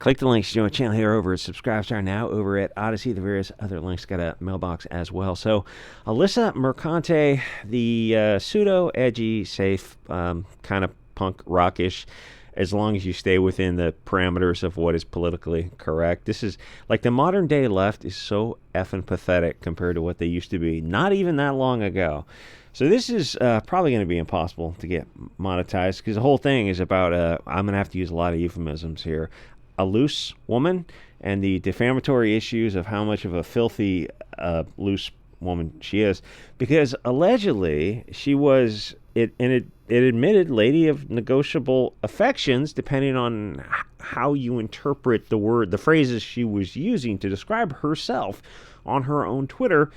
Click the links to join the channel here over at SubScribe now over at Odyssey. The various other links got a mailbox as well. So, Alyssa Mercante, the pseudo edgy, safe, kind of punk rockish, as long as you stay within the parameters of what is politically correct. This is like the modern day left is so effing pathetic compared to what they used to be not even that long ago. So this is probably going to be impossible to get monetized because the whole thing is about, I'm going to have to use a lot of euphemisms here, a loose woman and the defamatory issues of how much of a filthy, loose woman she is. Because allegedly she was, it admitted, lady of negotiable affections, depending on how you interpret the phrases she was using to describe herself on her own Twitter,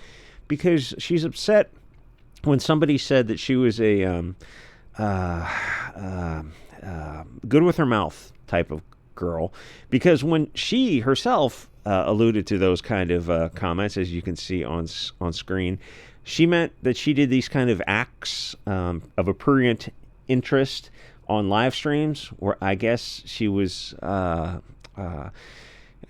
because she's upset when somebody said that she was a good with her mouth type of girl, because when she herself alluded to those kind of comments, as you can see on screen, she meant that she did these kind of acts of apparent interest on live streams, where I guess she was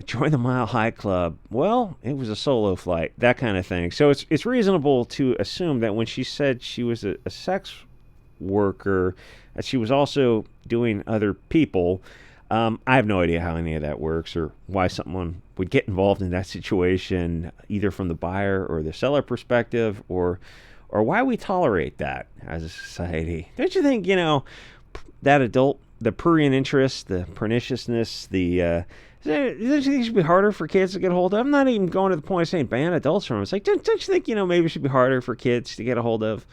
join the Mile High Club. Well, it was a solo flight, that kind of thing. So it's reasonable to assume that when she said she was a sex worker, that she was also doing other people. I have no idea how any of that works or why someone would get involved in that situation, either from the buyer or the seller perspective, or why we tolerate that as a society. Don't you think, that the prurient interest, the perniciousness, don't you think it should be harder for kids to get a hold of? I'm not even going to the point of saying ban adults from them. It's like, don't you think, maybe it should be harder for kids to get a hold of?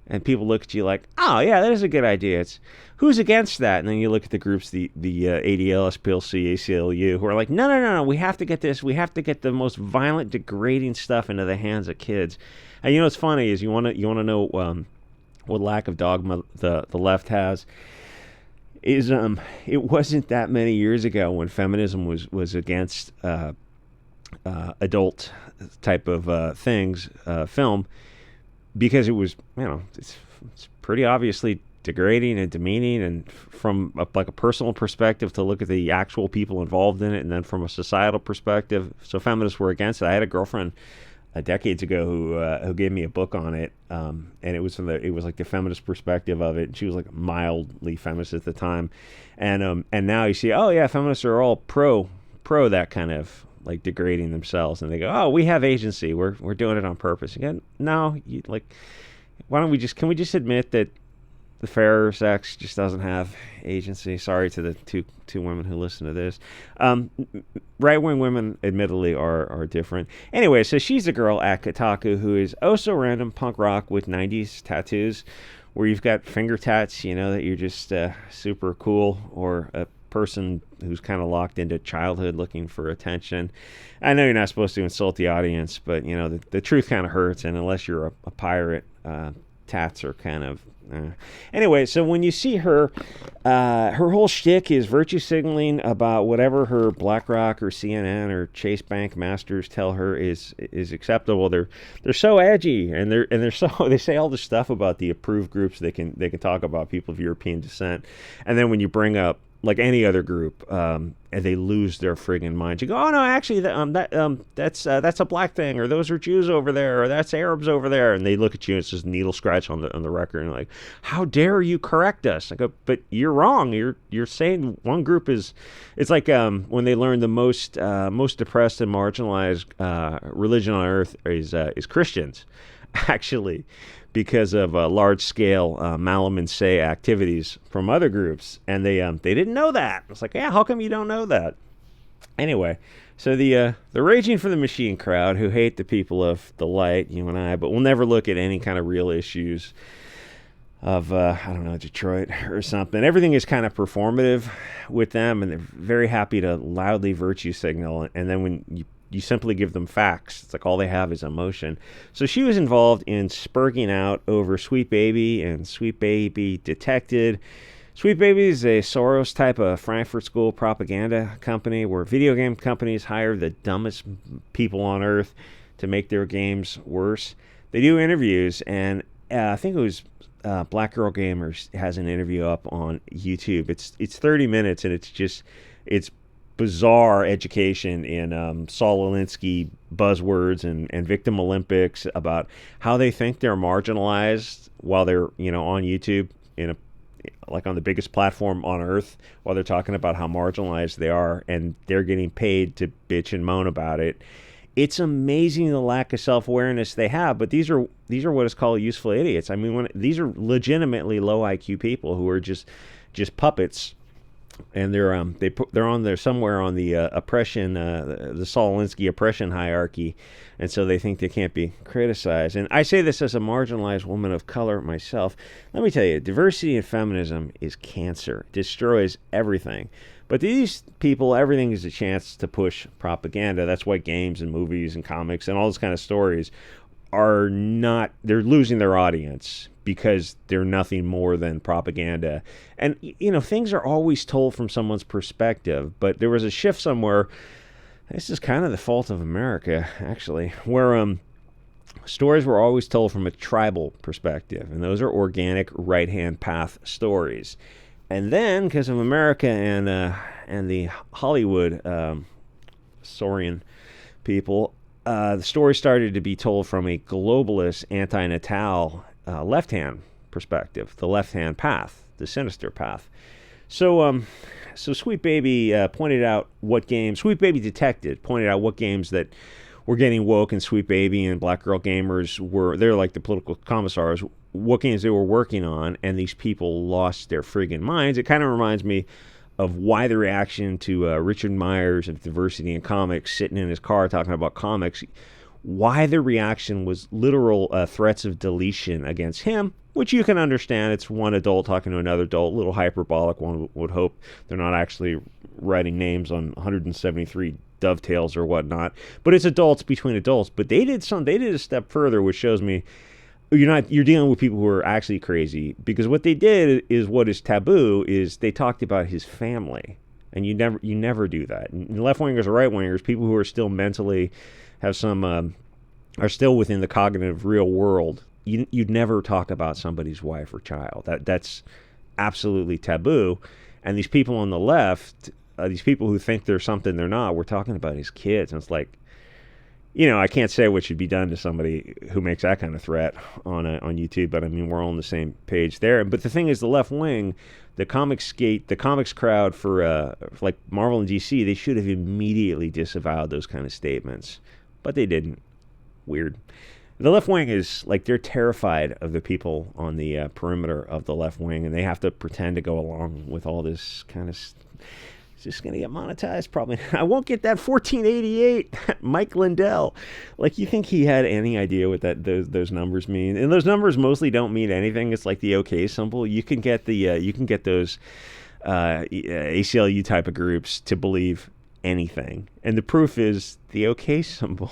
And people look at you like, oh, yeah, that is a good idea. It's who's against that? And then you look at the groups, the ADL, SPLC, ACLU, who are like, no, we have to get this. We have to get the most violent, degrading stuff into the hands of kids. And what's funny is you want to know what lack of dogma the left has. Is it wasn't that many years ago when feminism was against adult type of things, film, because it was, it's pretty obviously degrading and demeaning, and from a personal perspective to look at the actual people involved in it, and then from a societal perspective. So feminists were against it. I had a girlfriend decades ago who gave me a book on it, and it was like the feminist perspective of it. And she was like mildly feminist at the time, and now you see, oh yeah, feminists are all pro that kind of like degrading themselves, and they go, oh, we have agency, we're doing it on purpose. Again, no, why don't we can we just admit that the fairer sex just doesn't have agency? Sorry to the two women who listen to this. Right-wing women, admittedly, are different. Anyway, so she's a girl at Kotaku who is oh so random punk rock with 90s tattoos, where you've got finger tats, that you're just super cool, or a person who's kind of locked into childhood looking for attention. I know you're not supposed to insult the audience, but the truth kind of hurts, and unless you're a pirate, tats are kind of anyway. So when you see her, her whole shtick is virtue signaling about whatever her BlackRock or CNN or Chase Bank masters tell her is acceptable. They're so edgy, and they're so they say all this stuff about the approved groups they can talk about people of European descent, and then when you bring up like any other group, and they lose their friggin' mind. You go, oh no, actually, that's a black thing, or those are Jews over there, or that's Arabs over there, and they look at you and it's just needle scratch on the record, and like, how dare you correct us? I go, but you're wrong. You're saying one group is. It's like when they learn the most depressed and marginalized religion on earth is Christians, actually, because of large-scale Malaman-say activities from other groups, and they didn't know that. It's like, yeah, how come you don't know that? Anyway, so the raging for the machine crowd, who hate the people of the light, you and I, but will never look at any kind of real issues of I don't know, Detroit or something. Everything is kind of performative with them, and they're very happy to loudly virtue signal, and then when you simply give them facts, it's like all they have is emotion. So she was involved in spurging out over Sweet Baby and Sweet Baby Detected. Sweet Baby is a Soros type of Frankfurt School propaganda company where video game companies hire the dumbest people on earth to make their games worse. They do interviews, and I think it was Black Girl Gamers has an interview up on YouTube. It's 30 minutes, and it's bizarre education in Saul Alinsky buzzwords and victim Olympics about how they think they're marginalized while they're on YouTube like on the biggest platform on earth, while they're talking about how marginalized they are, and they're getting paid to bitch and moan about it. It's amazing the lack of self-awareness they have, but these are what is called useful idiots. I mean, these are legitimately low IQ people who are just puppets, and they're on there somewhere on the oppression, the Saul Alinsky oppression hierarchy, and so they think they can't be criticized. And I say this as a marginalized woman of color myself. Let me tell you, diversity and feminism is cancer. It destroys everything. But these people, everything is a chance to push propaganda. That's why games and movies and comics and all those kind of stories they're losing their audience because they're nothing more than propaganda. And, things are always told from someone's perspective, but there was a shift somewhere. This is kind of the fault of America, actually, where stories were always told from a tribal perspective, and those are organic right-hand path stories. And then, because of America and the Hollywood Saurian people, the story started to be told from a globalist, anti-natal, left-hand perspective, the left-hand path, the sinister path. So Sweet Baby pointed out what games, Sweet Baby Detected pointed out what games that were getting woke, and Sweet Baby and Black Girl Gamers they're like the political commissars, what games they were working on, and these people lost their friggin' minds. It kind of reminds me of why the reaction to Richard Myers of Diversity in Comics sitting in his car talking about comics, why the reaction was literal threats of deletion against him, which you can understand. It's one adult talking to another adult, a little hyperbolic. One would hope they're not actually writing names on 173 dovetails or whatnot, but it's adults between adults. But they did a step further, which shows me you're dealing with people who are actually crazy, because what they did is what is taboo is they talked about his family, and you never do that. And left wingers or right wingers, people who are still mentally have some are still within the cognitive real world, you'd never talk about somebody's wife or child. That's absolutely taboo. And these people on the left, these people who think they're something they're not, we're talking about his kids, and it's like, I can't say what should be done to somebody who makes that kind of threat on YouTube, but I mean, we're all on the same page there. But the thing is, the left wing, the comics crowd for like Marvel and DC, they should have immediately disavowed those kind of statements, but they didn't. Weird. The left wing is like, they're terrified of the people on the perimeter of the left wing, and they have to pretend to go along with all this kind of It's just going to get monetized, probably. I won't get that 1488, Mike Lindell. Like, you think he had any idea what those numbers mean? And those numbers mostly don't mean anything. It's like the OK symbol. You can get those ACLU type of groups to believe anything. And the proof is the OK symbol.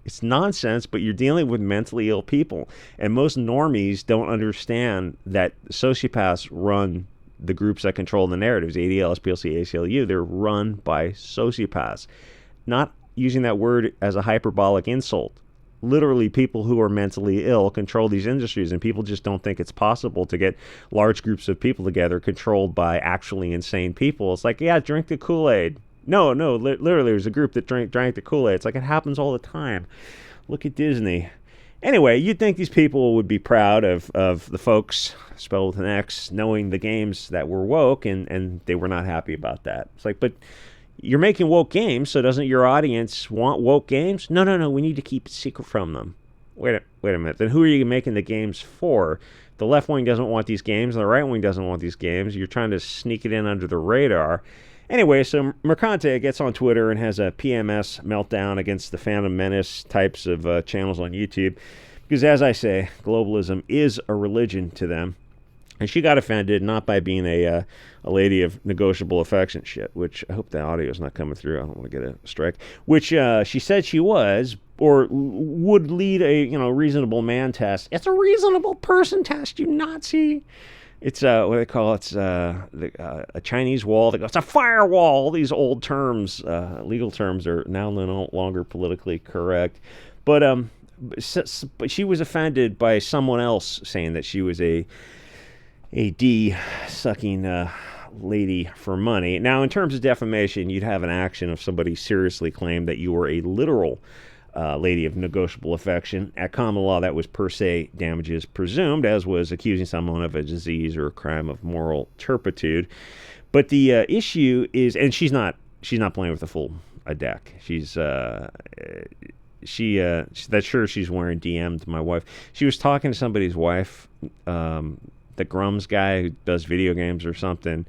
It's nonsense, but you're dealing with mentally ill people. And most normies don't understand that sociopaths run the groups that control the narratives, ADL, SPLC, ACLU. They're run by sociopaths. Not using that word as a hyperbolic insult. Literally, people who are mentally ill control these industries, and people just don't think it's possible to get large groups of people together controlled by actually insane people. It's like, yeah, drink the Kool-Aid. No, literally, there's a group that drank the Kool-Aid. It's like, it happens all the time. Look at Disney. Anyway, you'd think these people would be proud of the folks, spelled with an X, knowing the games that were woke, and they were not happy about that. It's like, but you're making woke games, so doesn't your audience want woke games? No, we need to keep it secret from them. Wait a minute, then who are you making the games for? The left wing doesn't want these games, and the right wing doesn't want these games. You're trying to sneak it in under the radar. Anyway, so Mercante gets on Twitter and has a PMS meltdown against the Phantom Menace types of channels on YouTube. Because, as I say, globalism is a religion to them. And she got offended, not by being a lady of negotiable affection shit, which I hope the audio is not coming through. I don't want to get a strike. Which she said she was, or would lead a reasonable man test. It's a reasonable person test, you Nazi. It's what do they call it? It's a Chinese wall. They go, it's a firewall. All these old terms, legal terms, are now no longer politically correct. But she was offended by someone else saying that she was a D sucking lady for money. Now, in terms of defamation, you'd have an action if somebody seriously claimed that you were a literal lady of negotiable affection. At common law, that was per se damages presumed, as was accusing someone of a disease or a crime of moral turpitude. But the issue is, and she's not playing with a full deck. That's sure she's wearing DM'd my wife. She was talking to somebody's wife, the Grums guy who does video games or something.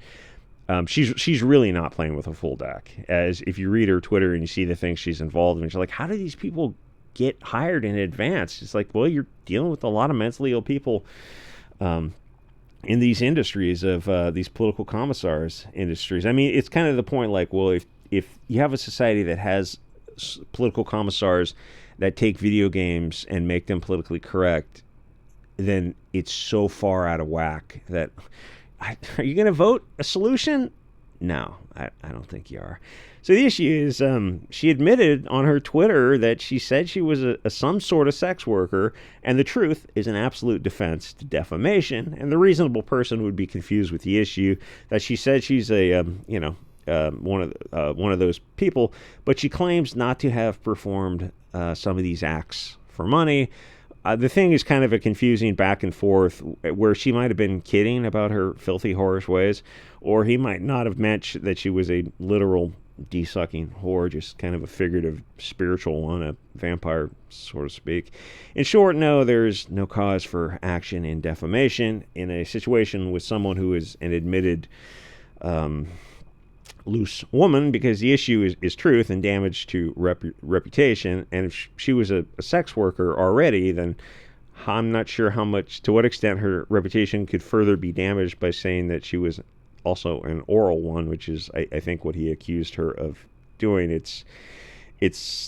She's really not playing with a full deck. As if you read her Twitter and you see the things she's involved in, she's like, how do these people get hired in advance? It's like, well, you're dealing with a lot of mentally ill people in these industries of these political commissars industries. I mean, it's kind of the point, like, well, if you have a society that has political commissars that take video games and make them politically correct, then it's so far out of whack that are you going to vote a solution? No, I don't think you are. So the issue is she admitted on her Twitter that she said she was some sort of sex worker, and the truth is an absolute defense to defamation, and the reasonable person would be confused with the issue that she said she's a one of those people, but she claims not to have performed some of these acts for money. The thing is kind of a confusing back and forth where she might have been kidding about her filthy, whorish ways, or he might not have meant that she was a literal de-sucking whore, just kind of a figurative spiritual one, a vampire, so to speak. In short, no, there's no cause for action in defamation in a situation with someone who is an admitted loose woman, because the issue is truth and damage to reputation. And if she was a sex worker already, then I'm not sure to what extent her reputation could further be damaged by saying that she was also an oral one, which is I think what he accused her of doing. It's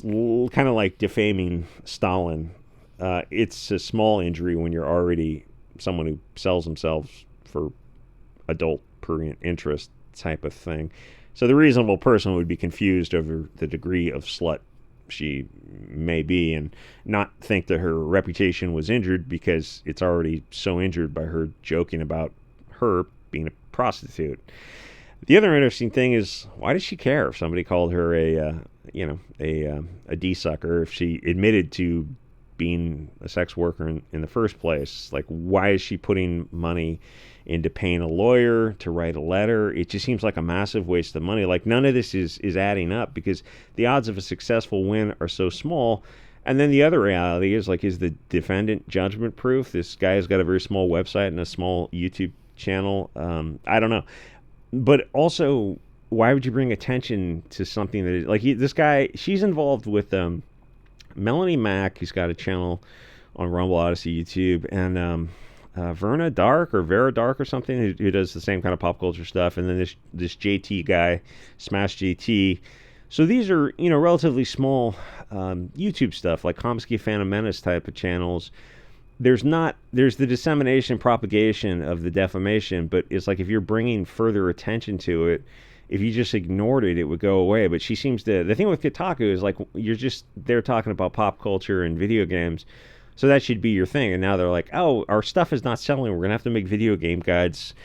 kind of like defaming Stalin. It's a small injury when you're already someone who sells themselves for adult prurient interest type of thing. So the reasonable person would be confused over the degree of slut she may be and not think that her reputation was injured because it's already so injured by her joking about her being a prostitute. The other interesting thing is, why does she care if somebody called her a D-sucker if she admitted to being a sex worker in the first place? Like, why is she putting money into paying a lawyer to write a letter? It just seems like a massive waste of money. Like, none of this is adding up because the odds of a successful win are so small. And then the other reality is, like, is the defendant judgment proof? This guy has got a very small website and a small YouTube channel. I don't know. But also, why would you bring attention to something that is, like, this guy, she's involved with Melanie Mack, who's got a channel on Rumble, Odyssey, YouTube, and Vera Dark or something, who does the same kind of pop culture stuff, and then this JT guy, Smash JT. So these are, relatively small YouTube stuff, like Comiskey Phantom Menace type of channels. There's the dissemination, propagation of the defamation, but it's like if you're bringing further attention to it, if you just ignored it, it would go away. But she seems to, the thing with Kotaku is, like, they're talking about pop culture and video games, so that should be your thing. And now they're like, oh, our stuff is not selling, we're going to have to make video game guides.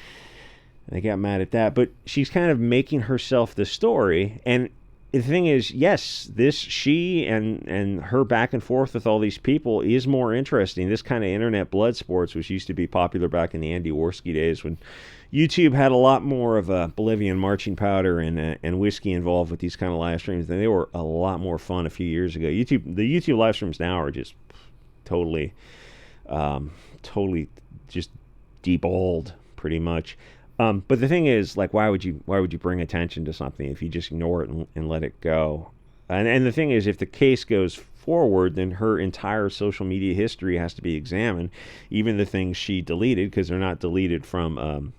And they got mad at that. But she's kind of making herself the story. And the thing is, yes, she and her back and forth with all these people is more interesting. This kind of internet blood sports, which used to be popular back in the Andy Worski days when YouTube had a lot more of a Bolivian marching powder and whiskey involved with these kind of live streams. And they were a lot more fun a few years ago. The YouTube live streams now are just totally just deballed, pretty much. But the thing is, like, why would you bring attention to something if you just ignore it and let it go? And the thing is, if the case goes forward, then her entire social media history has to be examined, even the things she deleted, because they're not deleted from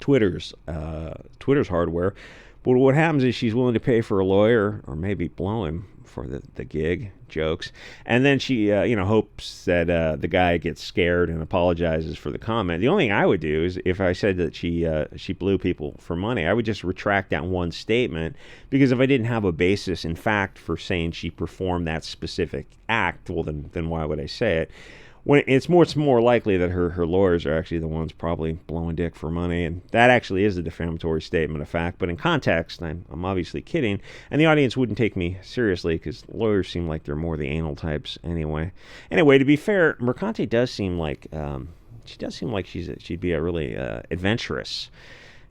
Twitter's hardware. But what happens is she's willing to pay for a lawyer, or maybe blow him for the gig, jokes, and then she hopes that the guy gets scared and apologizes for the comment. The only thing I would do is, if I said that she blew people for money, I would just retract that one statement, because if I didn't have a basis in fact for saying she performed that specific act, well then why would I say it? when it's more likely that her lawyers are actually the ones probably blowing dick for money, and that actually is a defamatory statement of fact. But in context, I'm obviously kidding, and the audience wouldn't take me seriously because lawyers seem like they're more the anal types anyway. Anyway, to be fair, Mercante does seem like she'd be a really adventurous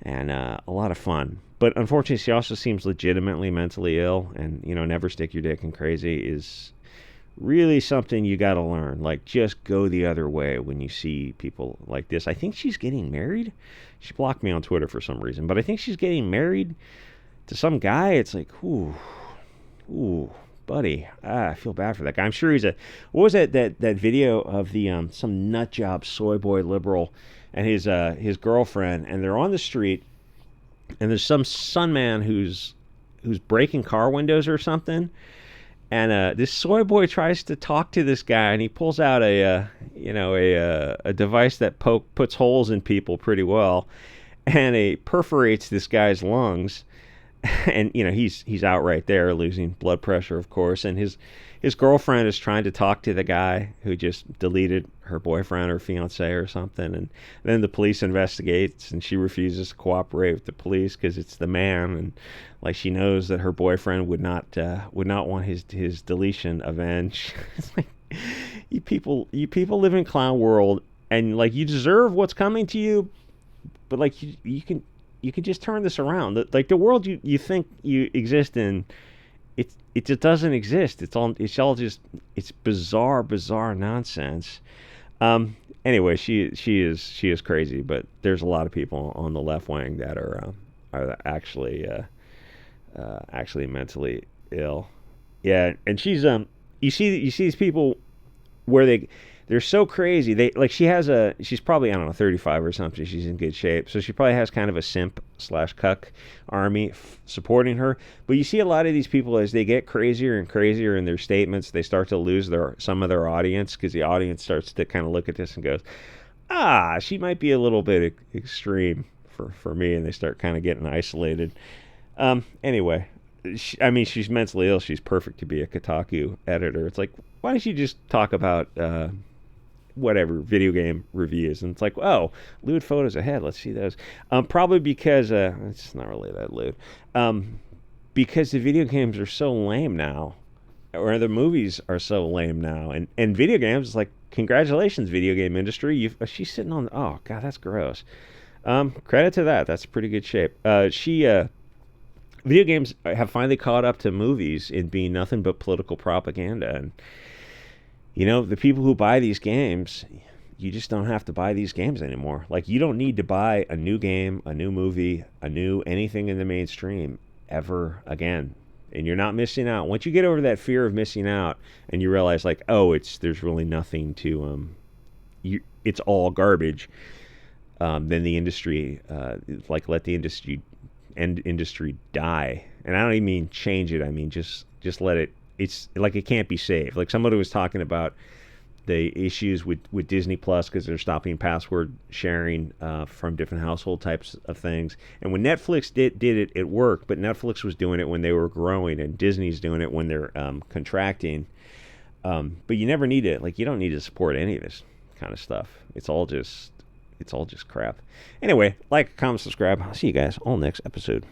and a lot of fun. But unfortunately, she also seems legitimately mentally ill, and never stick your dick in crazy is really something you got to learn. Like, just go the other way when you see people like this. I think she's getting married. She blocked me on Twitter for some reason, but I think she's getting married to some guy. It's like, ooh, buddy. I feel bad for that guy. I'm sure he's what was that video of the some nut job soy boy liberal and his girlfriend, and they're on the street, and there's some man who's breaking car windows or something. And this soy boy tries to talk to this guy, and he pulls out a device that puts holes in people pretty well, and it perforates this guy's lungs, and he's out right there, losing blood pressure, of course. And his girlfriend is trying to talk to the guy who just deleted her boyfriend or fiance or something, and then the police investigates, and she refuses to cooperate with the police because it's the man, and like she knows that her boyfriend would not want his deletion avenged. It's like, you people live in clown world, and like, you deserve what's coming to you, but like, you can just turn this around. Like, the world you think you exist in, it just doesn't exist. It's all just bizarre nonsense. Anyway, she is crazy, but there's a lot of people on the left wing that are actually mentally ill. Yeah, and she's you see these people where they're so crazy. She's probably, I don't know, 35 or something. She's in good shape, so she probably has kind of a simp / cuck army supporting her. But you see a lot of these people, as they get crazier and crazier in their statements, they start to lose some of their audience, because the audience starts to kind of look at this and goes, she might be a little bit extreme for me, and they start kind of getting isolated. Anyway, she's mentally ill. She's perfect to be a Kotaku editor. It's like, why don't you just talk about whatever video game reviews? And it's like, lewd photos ahead. Let's see those. Probably because it's not really that lewd. Because the video games are so lame now, or the movies are so lame now, and video games, like, congratulations, video game industry. She's sitting on. Oh God, that's gross. Credit to that. That's pretty good shape. Video games have finally caught up to movies in being nothing but political propaganda. And the people who buy these games, you just don't have to buy these games anymore. Like, you don't need to buy a new game, a new movie, anything in the mainstream ever again. And you're not missing out. Once you get over that fear of missing out, and you realize, like, there's really nothing to it's all garbage. Then the industry, let the industry die. And I don't even mean change it. I mean just let it. It's like, it can't be saved. Like, somebody was talking about the issues with Disney Plus, because they're stopping password sharing from different household types of things. And when Netflix did it, it worked. But Netflix was doing it when they were growing, and Disney's doing it when they're contracting. But you never need it. Like, you don't need to support any of this kind of stuff. It's all just crap. Anyway, like, comment, subscribe. I'll see you guys on the next episode.